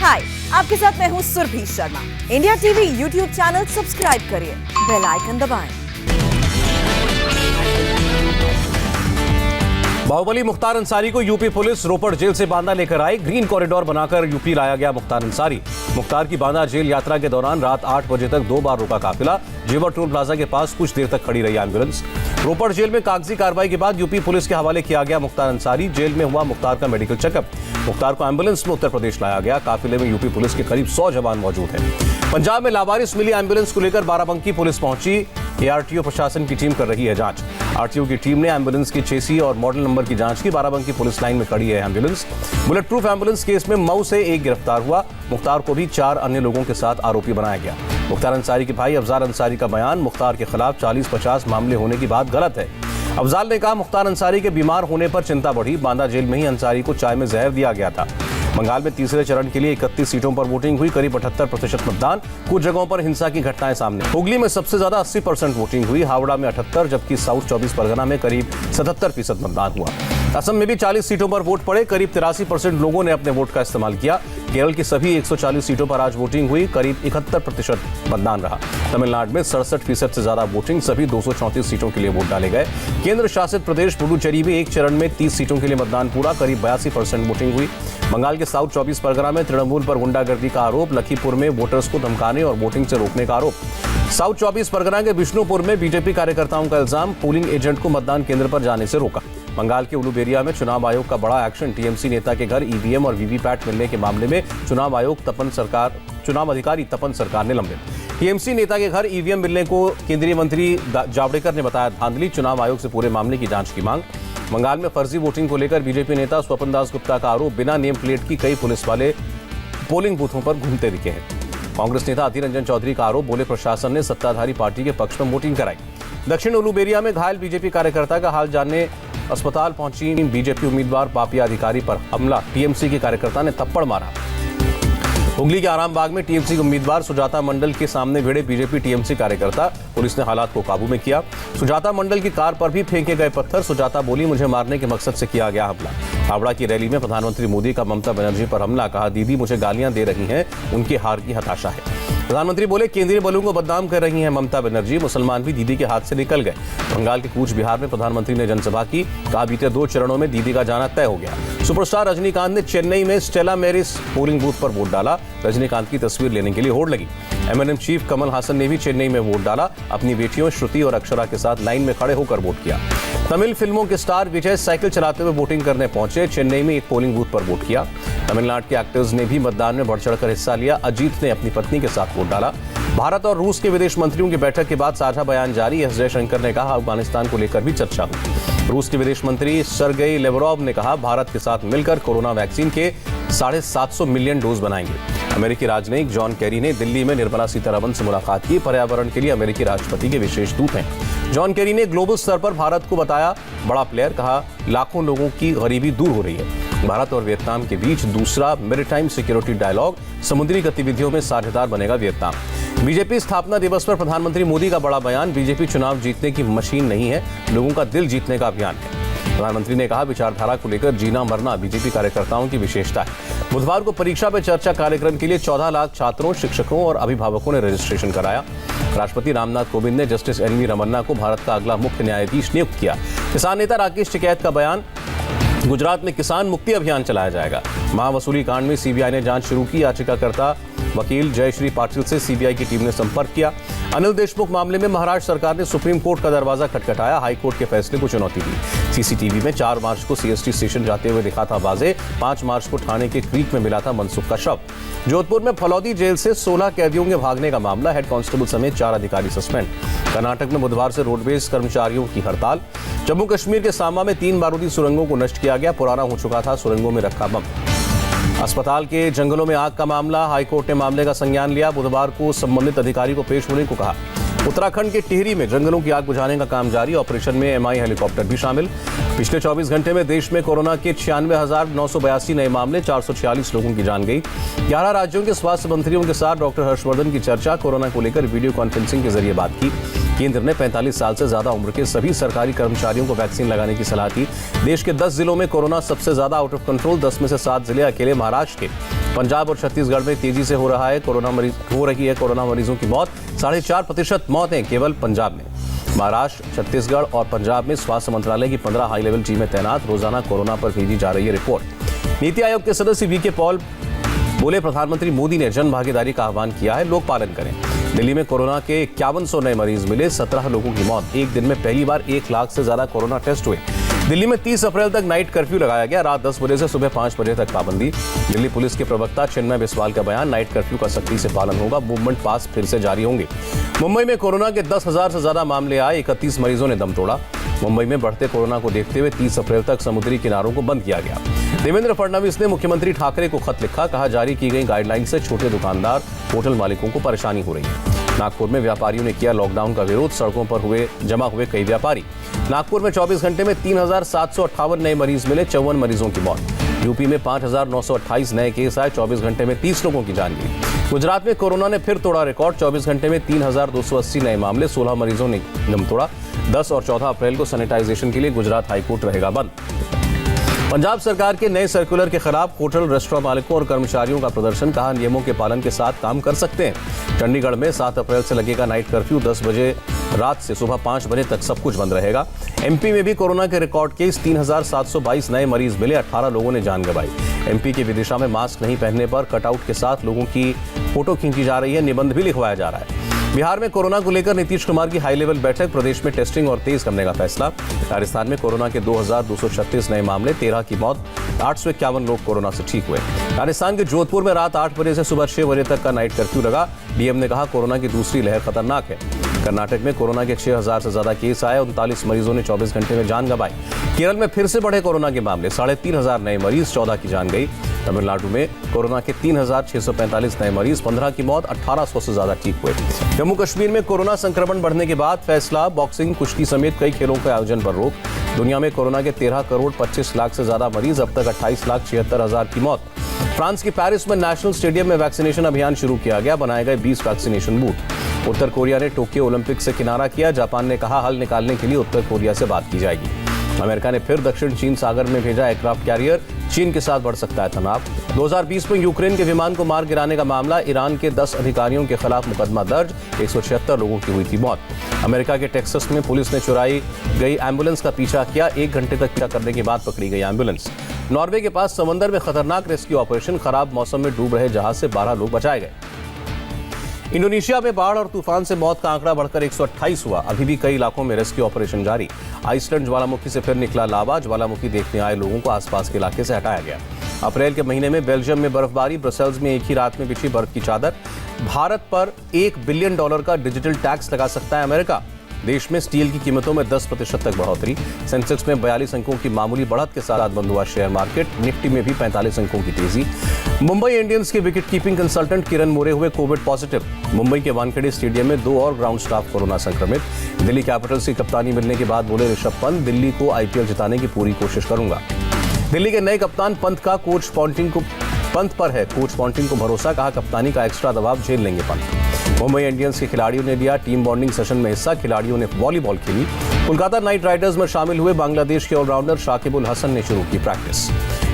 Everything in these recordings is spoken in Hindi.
हाय, आपके साथ मैं हूँ Surbhi Sharma. India TV YouTube channel subscribe करिए, बेल आइकन दबाएं। बाहुबली मुख्तार अंसारी को यूपी पुलिस रोपड़ जेल से बांदा लेकर आई। ग्रीन कॉरिडोर बनाकर यूपी लाया गया मुख्तार अंसारी। मुख्तार की बांदा जेल यात्रा के दौरान रात 8 बजे तक 2 बार रुका काफिला। जेवर टोल प्लाजा के पास कुछ देर तक खड़ी रही एम्बुलेंस। रोपड़ जेल में कागजी कार्रवाई के बाद यूपी पुलिस के हवाले किया गया मुख्तार अंसारी। जेल में हुआ मुख्तार का मेडिकल चेकअप। मुख्तार को एम्बुलेंस में उत्तर प्रदेश लाया गया। काफिले में यूपी पुलिस के करीब 100 जवान मौजूद हैं। पंजाब में लावारिस मिली एम्बुलेंस को लेकर बाराबंकी पुलिस पहुंची। एआरटीओ प्रशासन की टीम कर रही है जांच। आरटीओ की टीम ने एम्बुलेंस की चेसी और मॉडल नंबर की जांच की। बाराबंकी पुलिस लाइन में खड़ी है ambulance. Bullet proof ambulance case में मऊ से एक गिरफ्तार हुआ। मुख्तार को भी 4 अन्य लोगों के साथ आरोपी बनाया गया। मुख्तार अंसारी के भाई अफजाल अंसारी का बयान, मुख्तार के खिलाफ 40-50 मामले होने की बात गलत है। अफजाल ने कहा, मुख्तार अंसारी के बीमार होने पर चिंता बढ़ी। बांदा जेल में ही अंसारी को चाय में जहर दिया गया था। बंगाल में तीसरे चरण के लिए 31 सीटों पर वोटिंग हुई। करीब 78% मतदान। कुछ जगहों पर हिंसा की घटनाएं सामने। हुगली में सबसे ज्यादा 80% वोटिंग हुई। हावड़ा में 78, जबकि साउथ 24 परगना में करीब 77% मतदान हुआ। असम में भी 40 सीटों पर वोट पड़े। करीब 83% लोगों ने अपने वोट का इस्तेमाल किया। केरल की सभी 140 सीटों पर आज वोटिंग हुई। करीब 71% मतदान रहा। तमिलनाडु में 67% से ज्यादा वोटिंग। सभी 234 सीटों के लिए वोट डाले गए। केंद्र शासित प्रदेश पुडुचेरी में एक चरण में 30 सीटों के लिए मतदान पूरा। करीब 82% वोटिंग हुई। बंगाल के साउथ 24 परगना में तृणमूल पर गुंडागर्दी का आरोप। लखीमपुर में वोटर्स को धमकाने और वोटिंग से रोकने का आरोप। साउथ 24 परगना के विष्णुपुर में बीजेपी कार्यकर्ताओं का इल्जाम, पोलिंग एजेंट को मतदान केंद्र पर जाने से रोका। बंगाल के उलूबेरिया में चुनाव आयोग का बड़ा एक्शन। टीएमसी नेता के घर ईवीएम और वीवीपैट मिलने के मामले में चुनाव अधिकारी तपन सरकार ने लंबित। टीएमसी नेता के घर ईवीएम मिलने को केंद्रीय मंत्री जावड़ेकर ने बताया धांधली। चुनाव आयोग से पूरे मामले की जांच की मांग। बंगाल में फर्जी वोटिंग को लेकर बीजेपी नेता स्वपन दास गुप्ता का आरोप, बिना नेम प्लेट की कई पुलिस वाले पोलिंग बूथों पर घूमते दिखे हैं। कांग्रेस नेता अधीर रंजन चौधरी का आरोप, बोले प्रशासन ने सत्ताधारी पार्टी के पक्ष में वोटिंग कराई। दक्षिण उलूबेरिया में घायल बीजेपी कार्यकर्ता का हाल जानने अस्पताल पहुंची बीजेपी उम्मीदवार पापिया अधिकारी पर हमला। टीएमसी के कार्यकर्ता ने थप्पड़ मारा। हुगली के आरामबाग में टीएमसी उम्मीदवार सुजाता मंडल के सामने भिड़े बीजेपी टीएमसी कार्यकर्ता। पुलिस ने हालात को काबू में किया। सुजाता मंडल की कार पर भी फेंके गए पत्थर। सुजाता बोली, मुझे मारने के मकसद से किया गया हमला। हावड़ा की रैली में प्रधानमंत्री मोदी का ममता बनर्जी पर हमला। कहा, दीदी मुझे गालियां दे रही हैं, उनकी हार की हताशा है। प्रधानमंत्री बोले, केंद्रीय बलों को बदनाम कर रही हैं ममता बनर्जी। मुसलमान भी दीदी के हाथ से निकल गए। बंगाल के कूच बिहार में प्रधानमंत्री ने जनसभा की। कहा, बीते 2 चरणों में दीदी का जाना तय हो गया। सुपरस्टार रजनीकांत ने चेन्नई में स्टेला मैरिस पोलिंग बूथ पर वोट डाला। रजनीकांत की तस्वीर लेने के लिए होड़ लगी। एमएनएम चीफ कमल हासन ने भी चेन्नई में वोट डाला। अपनी बेटियों श्रुति और अक्षरा के साथ लाइन में खड़े होकर वोट किया। तमिल फिल्मों के स्टार विजय साइकिल चलाते हुए वोटिंग करने पहुंचे। चेन्नई में एक पोलिंग बूथ पर वोट किया। तमिलनाडु के एक्टर्स ने भी मतदान में बढ़ चढ़कर हिस्सा लिया। अजीत ने अपनी पत्नी के साथ वोट डाला। भारत और रूस के विदेश मंत्रियों की बैठक के बाद साझा बयान जारी। एस जयशंकर ने कहा, अफगानिस्तान को लेकर भी चर्चा हुई। रूस के विदेश मंत्री सर्गेई लेवरोव ने कहा, भारत के साथ मिलकर कोरोना वैक्सीन के 750 मिलियन डोज बनाएंगे। अमेरिकी राजनयिक जॉन कैरी ने दिल्ली में निर्मला सीतारमण से मुलाकात की। पर्यावरण के लिए अमेरिकी राष्ट्रपति के विशेष दूत हैं। जॉन कैरी ने ग्लोबल स्तर पर भारत को बताया बड़ा प्लेयर। कहा, लाखों लोगों की गरीबी दूर हो रही है। भारत और वियतनाम के बीच दूसरा मैरीटाइम सिक्योरिटी डायलॉग। समुद्री गतिविधियों में साझेदार बनेगा वियतनाम। बीजेपी स्थापना दिवस पर प्रधानमंत्री मोदी का बड़ा बयान। बीजेपी चुनाव जीतने की मशीन नहीं है, लोगों का दिल जीतने का अभियान है। प्रधानमंत्री ने कहा, विचारधारा को लेकर जीना मरना बीजेपी कार्यकर्ताओं की विशेषता है। बुधवार को परीक्षा पे चर्चा कार्यक्रम के लिए 14 लाख छात्रों, शिक्षकों और अभिभावकों ने रजिस्ट्रेशन कराया। राष्ट्रपति रामनाथ कोविंद ने जस्टिस एनवी रमन्ना को भारत का अगला मुख्य न्यायाधीश नियुक्त किया। किसान नेता राकेश टिकैत का बयान, गुजरात में किसान मुक्ति अभियान चलाया जाएगा। महावसूली कांड में सीबीआई ने जांच शुरू की। याचिकाकर्ता वकील जयश्री पाटिल से सीबीआई की टीम ने संपर्क किया। अनिल देशमुख मामले में महाराष्ट्र सरकार ने सुप्रीम कोर्ट का दरवाजा खटखटाया। हाई कोर्ट के फैसले को चुनौती दी। सीसीटीवी में 4 मार्च को सीएसटी स्टेशन जाते हुए दिखा था वाजे। 5 मार्च को ठाणे के क्रीक में मिला था मनसुख का शव। जोधपुर में फलौदी जेल से 16 कैदियों के भागने का मामला। हेड कांस्टेबल समेत 4 अधिकारी सस्पेंड। कर्नाटक में बुधवार से रोडवेज कर्मचारियों की हड़ताल। जम्मू कश्मीर के सांबा में 3 बारूदी सुरंगों को नष्ट किया गया। पुराना हो चुका था सुरंगों में रखा बम। अस्पताल के जंगलों में आग का मामला। हाईकोर्ट ने मामले का संज्ञान लिया। बुधवार को संबंधित अधिकारी को पेश होने को कहा। उत्तराखंड के टिहरी में जंगलों की आग बुझाने का काम जारी। ऑपरेशन में एमआई हेलीकॉप्टर भी शामिल। पिछले 24 घंटे में देश में कोरोना के 96,982 नए मामले। 446 लोगों की जान गई। 11 राज्यों के स्वास्थ्य मंत्रियों के साथ डॉक्टर हर्षवर्धन की चर्चा। कोरोना को लेकर वीडियो कॉन्फ्रेंसिंग के जरिए बात की। केंद्र ने 45 साल से ज्यादा उम्र के सभी सरकारी कर्मचारियों को वैक्सीन लगाने की सलाह दी। देश के 10 जिलों में कोरोना सबसे ज्यादा आउट ऑफ कंट्रोल, 10 में से 7 जिले अकेले महाराष्ट्र के। पंजाब और छत्तीसगढ़ में तेजी से हो रही है कोरोना मरीजों की मौत। 4.5% मौतें केवल पंजाब में। महाराष्ट्र, छत्तीसगढ़ और पंजाब में स्वास्थ्य मंत्रालय की 15 हाई लेवल टीमें तैनात। रोजाना कोरोना पर भेजी जा रही है रिपोर्ट। नीति आयोग के सदस्य वी के पॉल बोले, प्रधानमंत्री मोदी ने जन भागीदारी का आह्वान किया है, लोग पालन करें। दिल्ली में कोरोना के 5100 नए मरीज मिले, 17 लोगों की मौत। एक दिन में पहली बार 1 लाख से ज्यादा कोरोना टेस्ट हुए। दिल्ली में 30 अप्रैल तक नाइट कर्फ्यू लगाया गया, रात 10 बजे से सुबह 5 बजे तक पाबंदी। दिल्ली पुलिस के प्रवक्ता चिन्मय बिस्वाल का बयान, नाइट कर्फ्यू का सख्ती से पालन होगा, मूवमेंट पास फिर से जारी होंगे। मुंबई में कोरोना के 10,000 से ज्यादा मामले आए, 31 मरीजों ने दम तोड़ा। मुंबई में बढ़ते कोरोना को देखते हुए 30 अप्रैल तक समुद्री किनारों को बंद किया गया। देवेंद्र फडणवीस ने मुख्यमंत्री ठाकरे को खत लिखा, कहा जारी की गई गाइडलाइन से छोटे दुकानदार, होटल मालिकों को परेशानी हो रही है। नागपुर में व्यापारियों ने किया लॉकडाउन का विरोध, सड़कों पर जमा हुए कई व्यापारी। नागपुर में 24 घंटे में 3,758 नए मरीज मिले, 54 मरीजों की मौत। यूपी में 5,928 नए केस आए, 24 घंटे में 30 लोगों की जान गई। गुजरात में कोरोना ने फिर तोड़ा रिकॉर्ड, 24 घंटे में 3,280 नए मामले, 16 मरीजों ने दम तोड़ा। 10 और 14 अप्रैल को सैनिटाइजेशन के लिए गुजरात हाईकोर्ट रहेगा बंद। पंजाब सरकार के नए सर्कुलर के खिलाफ होटल, रेस्टोरेंट मालिकों और कर्मचारियों का प्रदर्शन, कहा नियमों के पालन के साथ काम कर सकते हैं। चंडीगढ़ में 7 अप्रैल से लगेगा नाइट कर्फ्यू, 10 बजे रात से सुबह 5 बजे तक सब कुछ बंद रहेगा। एमपी में भी कोरोना के रिकॉर्ड केस, 3,722 नए मरीज मिले, 18 लोगों ने जान गंवाई। एमपी के विदिशा में मास्क नहीं पहनने पर कटआउट के साथ लोगों की फोटो खींची जा रही है, निबंध भी लिखवाया जा रहा है। बिहार में कोरोना को लेकर नीतीश कुमार की हाई लेवल बैठक, प्रदेश में टेस्टिंग और तेज करने का फैसला। राजस्थान में कोरोना के 2,236 नए मामले, 13 की मौत, 851 लोग कोरोना से ठीक हुए। राजस्थान के जोधपुर में रात 8 बजे से सुबह 6 बजे तक का नाइट कर्फ्यू लगा। डीएम ने कहा कोरोना की दूसरी लहर खतरनाक है। कर्नाटक में कोरोना के 6,000 से ज्यादा केस आए, 39 मरीजों ने 24 घंटे में जान गंवाई। केरल में फिर से बढ़े कोरोना के मामले, 3,500 नए मरीज, 14 की जान गई। तमिलनाडु में कोरोना के 3,645 नए मरीज, 15 की मौत, 1,800 से ज्यादा ठीक हुए। जम्मू कश्मीर में कोरोना संक्रमण बढ़ने के बाद फैसला, बॉक्सिंग, कुश्ती समेत कई खेलों के आयोजन पर रोक। दुनिया में कोरोना के 13 करोड़ 25 लाख से ज्यादा मरीज, अब तक 28,76,000 की मौत। फ्रांस के पेरिस में नेशनल स्टेडियम में वैक्सीनेशन अभियान शुरू किया गया, बनाए गए 20 वैक्सीनेशन बूथ। उत्तर कोरिया ने टोक्यो ओलंपिक से किनारा किया, जापान ने कहा हल निकालने के लिए उत्तर कोरिया से बात की जाएगी। अमेरिका ने फिर दक्षिण चीन सागर में भेजा एयरक्राफ्ट कैरियर, चीन के साथ बढ़ सकता है तनाव। 2020 में यूक्रेन के विमान को मार गिराने का मामला, ईरान के 10 अधिकारियों के खिलाफ मुकदमा दर्ज, 176 लोगों की हुई थी मौत। अमेरिका के टेक्सास में पुलिस ने चुराई गई एम्बुलेंस का पीछा किया, 1 घंटे तक पीछा करने के बाद पकड़ी गई एम्बुलेंस। नॉर्वे के पास समंदर में खतरनाक रेस्क्यू ऑपरेशन, खराब मौसम में डूब रहे जहाज से 12 लोग बचाए गए। इंडोनेशिया में बाढ़ और तूफान से मौत का आंकड़ा बढ़कर 128 हुआ, अभी भी कई इलाकों में रेस्क्यू ऑपरेशन जारी। आइसलैंड ज्वालामुखी से फिर निकला लावा, ज्वालामुखी देखने आए लोगों को आसपास के इलाके से हटाया गया। अप्रैल के महीने में बेल्जियम में बर्फबारी, ब्रसेल्स में एक ही रात में बिछी बर्फ की चादर। भारत पर $1 बिलियन का डिजिटल टैक्स लगा सकता है अमेरिका। देश में स्टील की कीमतों में 10% तक बढ़ोतरी। सेंसेक्स में 42 अंकों की मामूली बढ़त के साथ बंद हुआ शेयर मार्केट। निफ्टी में भी 45 अंकों की तेजी। मुंबई इंडियंस के wicket keeping consultant Kiran More हुए कोविड पॉजिटिव। मुंबई के वानखेड़े स्टेडियम में 2 और ग्राउंड स्टाफ कोरोना संक्रमित। दिल्ली कैपिटल्स की कप्तानी मिलने के बाद बोले ऋषभ पंत, दिल्ली को आईपीएल जिताने की पूरी कोशिश करूंगा। दिल्ली के नए कप्तान पंत पर है कोच पॉन्टिंग को भरोसा, कहा कप्तानी का एक्स्ट्रा दबाव झेल लेंगे पंत। मुंबई इंडियंस के खिलाड़ियों ने लिया टीम बॉन्डिंग सेशन में हिस्सा, खिलाड़ियों ने वॉलीबॉल खेली। कोलकाता नाइट राइडर्स में शामिल हुए बांग्लादेश के ऑलराउंडर शाकिब उल हसन ने शुरू की प्रैक्टिस।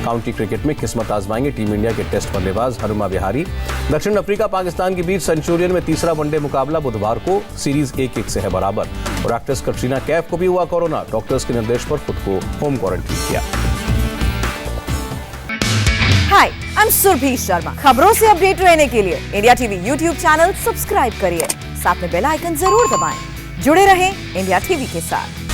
काउंटी क्रिकेट में किस्मत आजमाएंगे टीम इंडिया के टेस्ट बल्लेबाज हनुमा विहारी। दक्षिण अफ्रीका पाकिस्तान के बीच सेंचुरियन में तीसरा वनडे मुकाबला बुधवार को, सीरीज 1-1 से है बराबर। और एक्ट्रेस कटरीना कैफ को भी हुआ कोरोना, डॉक्टर्स के निर्देश पर खुद को होम क्वारंटीन किया। हाय, आई एम सुरभि शर्मा। खबरों से अपडेट रहने के लिए India TV YouTube channel subscribe करिए, साथ में बेल आइकन जरूर दबाएं। जुड़े रहें इंडिया टीवी के साथ।